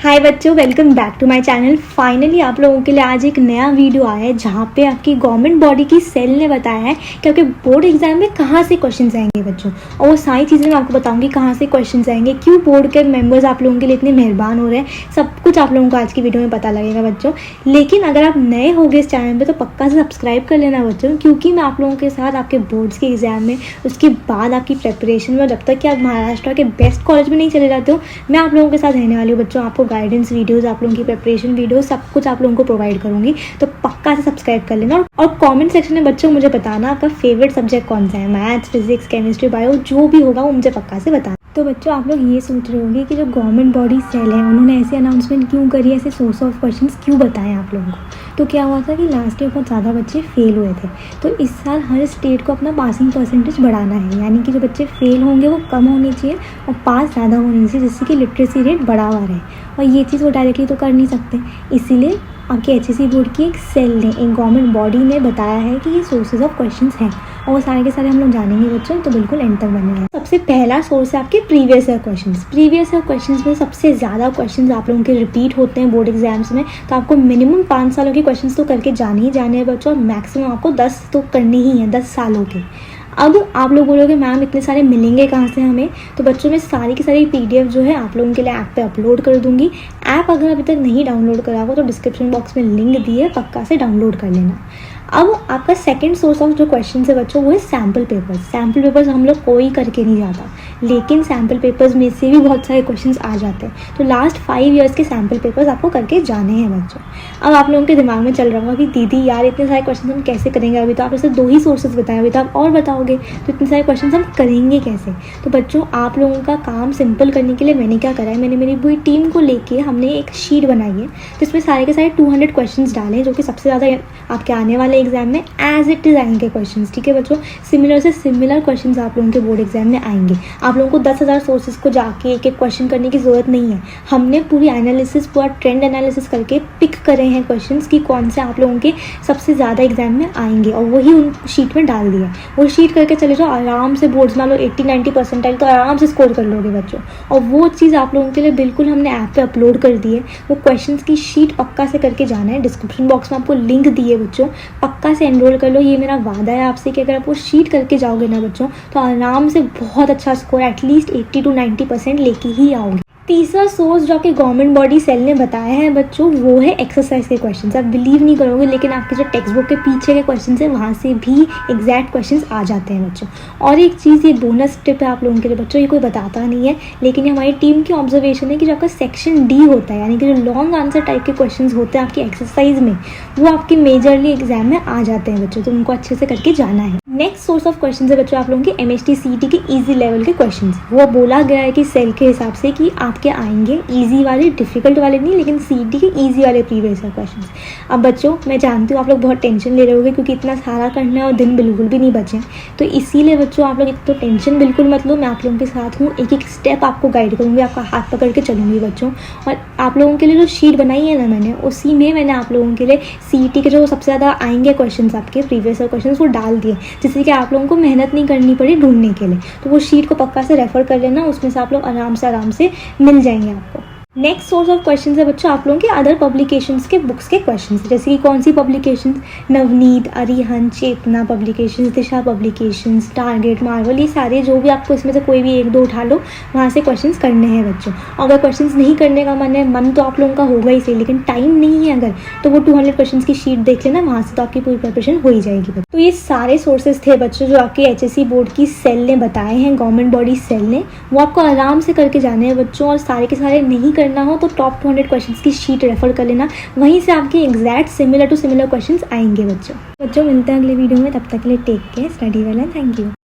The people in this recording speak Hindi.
हाय बच्चों, welcome back to my channel. Finally आप लोगों के लिए आज एक नया वीडियो आया है जहाँ पे आपकी गवर्नमेंट बॉडी की सेल ने बताया है कि आपके बोर्ड एग्जाम में कहाँ से क्वेश्चंस आएंगे बच्चों, और वो सारी चीज़ें मैं आपको बताऊंगी कहाँ से क्वेश्चंस आएंगे, क्यों बोर्ड के मेंबर्स आप लोगों के लिए इतने मेहरबान हो रहे हैं, सब कुछ आप लोगों को आज की वीडियो में पता लगेगा बच्चों। लेकिन अगर आप नए हो गए इस चैनल पर तो पक्का से सब्सक्राइब कर लेना बच्चों, क्योंकि मैं आप लोगों के साथ आपके बोर्ड्स के एग्जाम में, उसके बाद आपकी प्रेपरेशन में, जब तक कि आप महाराष्ट्र के बेस्ट कॉलेज में नहीं चले जाते हो, मैं आप लोगों के साथ रहने वाली हूँ बच्चों। आपको गाइडेंस वीडियोस, आप लोगों की प्रिपरेशन वीडियो, सब कुछ आप लोगों को प्रोवाइड करूंगी, तो पक्का से सब्सक्राइब कर लेना। और कमेंट सेक्शन में बच्चों मुझे बताना आपका फेवरेट सब्जेक्ट कौन सा है, मैथ्स, फिजिक्स, केमिस्ट्री, बायो, जो भी होगा वो मुझे पक्का से बताना। तो बच्चों आप लोग ये सोच रहे होंगे कि जो गवर्नमेंट बॉडी सेल है उन्होंने ऐसे अनाउंसमेंट क्यों करी, ऐसे सोर्स ऑफ क्वेश्चंस क्यों बताएं आप लोगों को। तो क्या हुआ था कि लास्ट ईयर बहुत ज़्यादा बच्चे फेल हुए थे, तो इस साल हर स्टेट को अपना पासिंग परसेंटेज बढ़ाना है, यानी कि जो बच्चे फेल होंगे वो कम होने चाहिए और पास ज़्यादा होने चाहिए, जिससे कि लिटरेसी रेट बढ़ा हुआ रहे। और ये चीज़ वो डायरेक्टली तो कर नहीं सकते, इसीलिए आपके एचएससी बोर्ड की एक सेल ने, एक गवर्नमेंट बॉडी ने बताया है कि ये सोर्सेज ऑफ क्वेश्चंस हैं, और वो सारे के सारे हम लोग जानेंगे बच्चों, तो बिल्कुल एंड तक बने रहें। सबसे पहला सोर्स है आपके previous year questions. Previous year questions में सबसे ज़्यादा क्वेश्चंस आप लोगों के रिपीट होते हैं बोर्ड एग्जाम्स में, तो आपको मिनिमम 5 सालों के क्वेश्चंस तो करके जाने ही जाने हैं बच्चों, और मैक्सिमम आपको 10 तो करने ही हैं, 10 सालों के। अब आप लोग बोलोगे मैम इतने सारे मिलेंगे कहाँ से हमें, तो बच्चों मैं सारी की सारी पीडीएफ जो है आप लोगों के लिए ऐप पे अपलोड कर दूंगी। ऐप अगर अभी तक नहीं डाउनलोड करा हो तो डिस्क्रिप्शन बॉक्स में लिंक दी है, पक्का से डाउनलोड कर लेना। अब आपका सेकंड सोर्स ऑफ जो क्वेश्चन है बच्चों वो है सैम्पल पेपर्स। सैम्पल पेपर्स हम लोग कोई करके नहीं जाता, लेकिन सैम्पल पेपर्स में से भी बहुत सारे क्वेश्चंस आ जाते हैं, तो लास्ट 5 ईयर्स के सैम्पल पेपर्स आपको करके जाने हैं बच्चों। अब आप लोगों के दिमाग में चल रहा होगा कि दीदी यार इतने सारे क्वेश्चन हम कैसे करेंगे, अभी तो आपने सिर्फ 2 ही सोर्सेज बताए, अभी तो आप और बताओगे, तो इतने सारे क्वेश्चन हम करेंगे कैसे। तो बच्चों आप लोगों का काम सिंपल करने के लिए मैंने क्या करा है, मैंने मेरी पूरी टीम को लेके हमने एक शीट बनाई है, जिसमें सारे के सारे 200 क्वेश्चन डाले, जो कि सबसे ज़्यादा आपके आने वाले एग्जाम में एज इट इज़ आएंगे क्वेश्चंस, ठीक है बच्चों। सिमिलर से सिमिलर क्वेश्चंस आप लोगों के बोर्ड एग्जाम में आएंगे। आप लोगों को 10,000 सोर्सेज को जाके एक एक क्वेश्चन करने की ज़रूरत नहीं है। हमने पूरी एनालिसिस, पूरा ट्रेंड एनालिसिस करके पिक करे हैं क्वेश्चंस कि कौन से आप लोगों के सबसे ज़्यादा एग्जाम में आएंगे, और वही उन शीट में डाल दिया। वो शीट करके चले जाओ, आराम से बोर्ड्स मान लो 80-90 परसेंटाइल तो आराम से स्कोर कर लोगे बच्चों। और वो चीज़ आप लोगों के लिए बिल्कुल हमने ऐप पे अपलोड कर दी है। वो क्वेश्चन की शीट पक्का से करके जाना है, डिस्क्रिप्शन बॉक्स में आपको लिंक दी है बच्चों, पक्का से एनरोल कर लो। ये मेरा वादा है आपसे कि अगर आप वो शीट करके जाओगे ना बच्चों, तो आराम से बहुत अच्छा स्कोर, एटलीस्ट 80 to 90% लेके ही आओगे। तीसरा सोर्स जो आपके गवर्नमेंट बॉडी सेल ने बताया है बच्चों वो है एक्सरसाइज के क्वेश्चंस। आप बिलीव नहीं करोगे, लेकिन आपके जो टेक्स्ट बुक के पीछे के क्वेश्चंस है वहाँ से भी एग्जैक्ट क्वेश्चंस आ जाते हैं बच्चों। और एक चीज़, ये बोनस टिप है आप लोगों के लिए बच्चों, ये कोई बताता नहीं है, लेकिन ये हमारी टीम की ऑब्जर्वेशन है कि जो आपका सेक्शन डी होता है, यानी कि जो लॉन्ग आंसर टाइप के क्वेश्चन होते हैं आपकी एक्सरसाइज में, वो आपके मेजरली एग्जाम में आ जाते हैं बच्चों, तो उनको अच्छे से करके जाना है। नेक्स्ट सोर्स ऑफ क्वेश्चन है बच्चों आप लोगों के एमएचटी सीईटी के ईजी लेवल के क्वेश्चंस। वो बोला गया है कि सेल के हिसाब से कि आपके आएंगे ईजी वाले, डिफिकल्ट वाले नहीं, लेकिन सीईटी के ईजी वाले प्रीवियस ईयर क्वेश्चंस। अब बच्चों मैं जानती हूँ आप लोग बहुत टेंशन ले रहे होगे, क्योंकि इतना सारा करना है और दिन बिल्कुल भी नहीं बचे, तो इसीलिए बच्चों आप लोग एक तो टेंशन बिल्कुल मत लो, मैं आप लोगों के साथ हूँ, एक एक स्टेप आपको गाइड करूँगी, आपका हाथ पकड़ के चलूँगी बच्चों। और आप लोगों के लिए जो शीट बनाई है ना मैंने, उसी में मैंने आप लोगों के लिए सीईटी के जो सबसे ज़्यादा आएंगे क्वेश्चन आपके प्रीवियस ईयर क्वेश्चन वो डाल दिए, जिससे कि आप लोगों को मेहनत नहीं करनी पड़ी ढूंढने के लिए। तो वो शीट को पक्का से रेफर कर लेना, उसमें से आप लोग आराम से मिल जाएंगे आपको। नेक्स्ट सोर्स ऑफ क्वेश्चंस है बच्चों आप लोगों के अदर पब्लिकेशंस के बुक्स के क्वेश्चंस, जैसे कि कौन सी पब्लिकेशंस, नवनीत, अरिहंत, चेतना पब्लिकेशंस, दिशा पब्लिकेशंस, टारगेट, मार्वल, ये सारे जो भी आपको इसमें से कोई भी 1-2 उठा लो, वहाँ से क्वेश्चंस करने हैं बच्चों। और अगर क्वेश्चंस नहीं करने का मन तो आप लोगों का होगा ही सही, लेकिन टाइम नहीं है अगर, तो वो 200 क्वेश्चंस की शीट देख लेना, वहाँ से तो आपकी पूरी प्रिपरेशन हो ही जाएगी बच्चों। तो ये सारे सोर्सेज थे बच्चों जो आपके एचएससी बोर्ड की सेल ने बताए हैं, गवर्नमेंट बॉडी सेल ने, वो आपको आराम से करके जाने हैं बच्चों। और सारे के सारे नहीं करना हो तो टॉप 200 क्वेश्चंस की शीट रेफर कर लेना, वहीं से आपके exact similar to similar questions आएंगे बच्चों। मिलते हैं अगले वीडियो में, तब तक के लिए take care, study well and thank you.